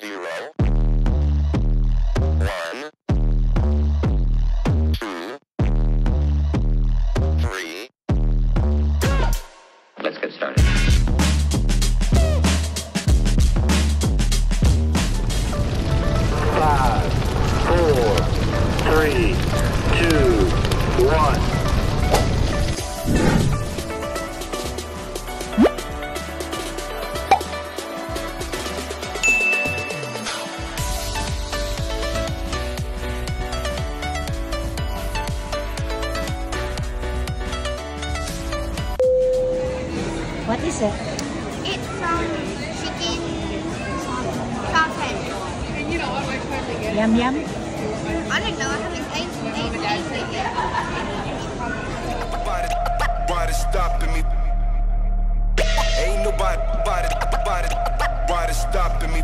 0, 1, 2, 3. Let's get started. 5, 4, 3, 2, 1. What is it? It's chicken chocolate. Yum yum? I don't know. I haven't tasted it yet. Nobody stopping me. Ain't nobody stopping me.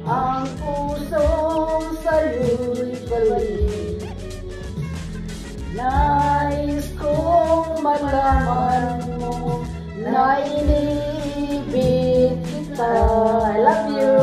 ang pusong sa'yo'y balik. Nais kong malaman mo na inibig kita. I love you.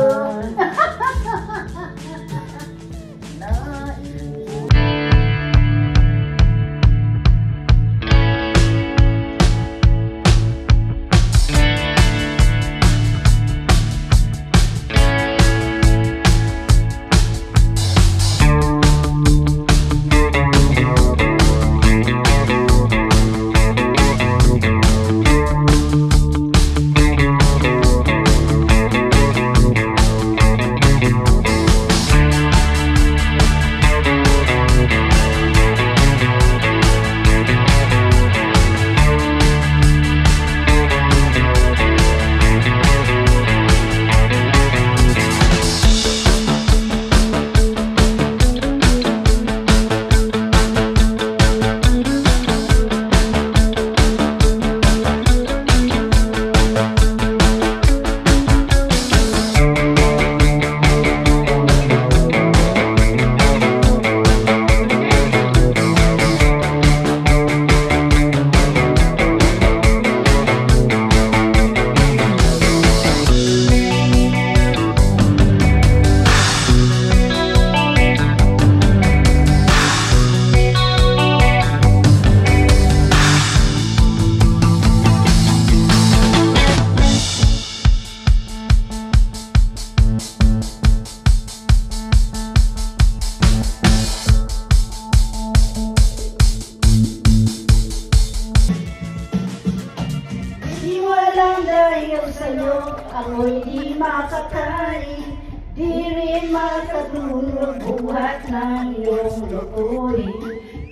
Dahil sa'yo, ako'y di makakain, di rin makatulog buhat ng iyong lukuhin.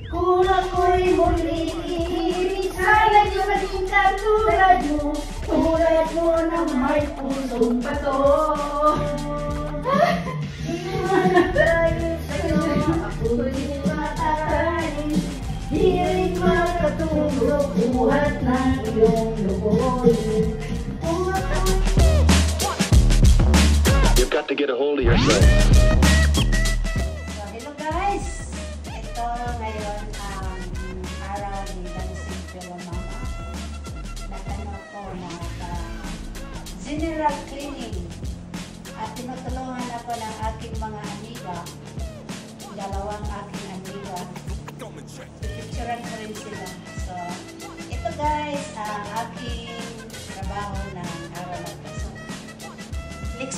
Kung ako'y muli iibig, sana'y maging katulad mo na may pusong bato. Dahil sa'yo, ako'y di makakain, di rin makatulog buhat ng iyong lukuhin. You've got to get a hold of yourself. So, hello guys! Ito ngayon ang araw ni Dancing Pillow Mama. Natano ko na general cleaning at tinutulungan ako ng aking mga amiga, dalawang aking amiga. Picturean ko rin sila. So, ito guys ang aking trabaho ng araw na ito. So,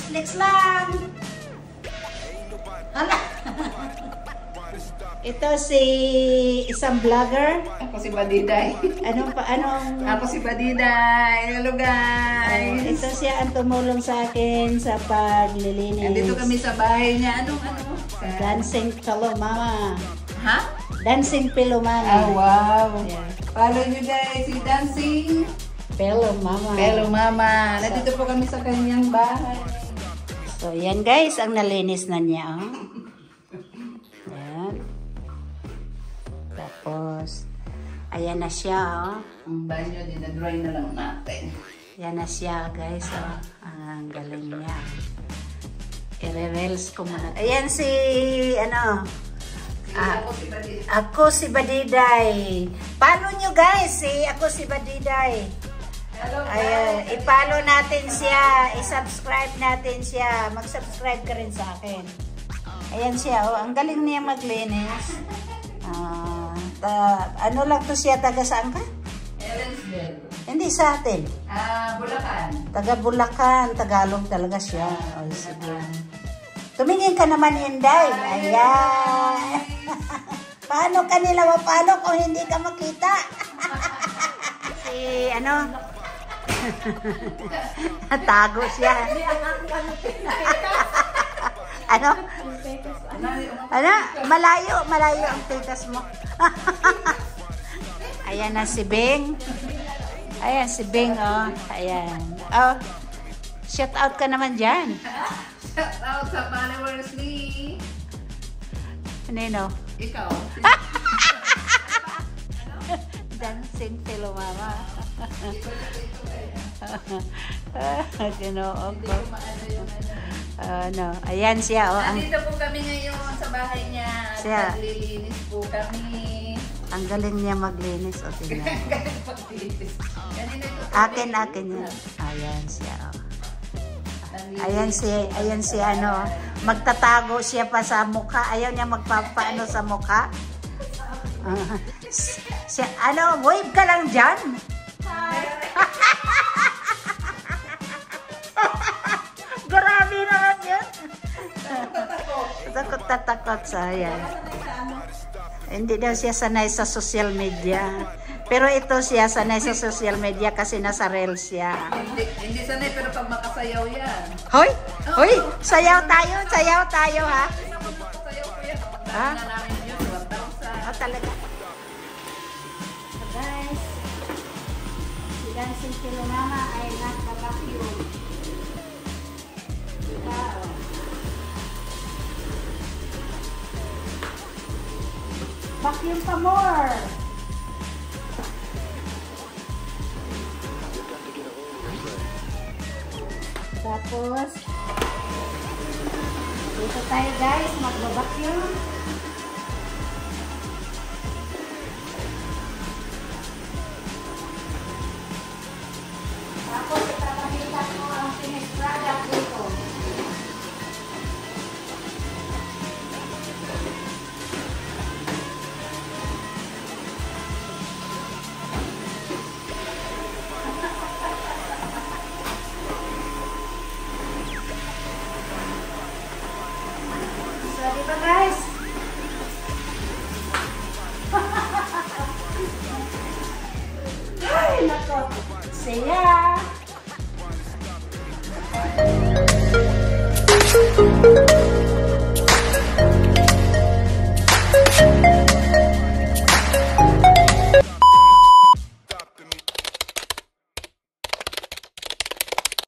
flex lang! Hala! Ito si isang vlogger. Ako si Badiday. Anong? Ako si Badiday. Hello guys. Ito siya ang tumulong sa akin sa paglilinis. Nandito kami sa bahay niya. Anong? Dancing Pillow Mama. Ha? Dancing Pillow Mama. Ah, wow. Yeah. Follow nyo guys si Dancing Pillow Mama. Pillow Mama. Nandito po kami sa kanyang bahay. So, yan guys, ang nalinis na niya. Oh. Ayan. Tapos, ayan na siya. Oh. Ang banyo, dinadry na lang natin. Yan na siya guys. Oh. Ang galing niya. I-reels ko muna. Ayan si, ako si Badiday. Follow nyo guys, ako si Badiday. Ayan, i-follow natin siya, i-subscribe natin siya. Mag-subscribe ka rin sa akin. Ayan siya, oh, ang galing niya maglinis. Ano lang to siya, taga saan ka? Evansville. Hindi sa atin. Bulacan. Taga Bulacan, Tagalog talaga siya. Oh, sige. Tumingin ka naman, Inday. Ayan. Paano kanila mapalo kung hindi ka makita? Si, tago siya. Malayo ang tekas mo. Ayan na si Bing. Ayan si Bing, oh. Ayan. Oh, shout out ka naman dyan. Shout out sa followers ni... Nino? Ikaw. Dancing Pillow Mama. Ginoo Hindi ko. ko maano yung ano. Ano, ayan siya, oh. Nandito po kami ngayon sa bahay niya. At Siya. naglilinis po kami. Ang galing niya maglinis, o tingnan. Paglinis. Kanina ko Akin yan. Ayan siya, oh. Ayan si ano, magtatago siya pa sa mukha. Ayaw niya magpapaano sa mukha. Siya, ano, wave ka lang dyan. Grabe naman yun. Takot sa ayan. Hindi daw siya sanay sa social media. Pero ito siya sanay sa social media kasi nasa reels siya. Hindi sanay pero pag makasayaw yan. Hoy! Hoy! Sayaw tayo ha? Makasayaw ko yan. Kapag Ha? na namin yun, 1,000. Oh, talaga. So guys, si Dancing Kilo Mama ay nagpa-vacuum. Wow. Vacuum pa more! Tapos, dito tayo guys, magbabacuum. Tapos, ipapakita ko ang finished product dito. So, diba guys? Ay, nako. Saya.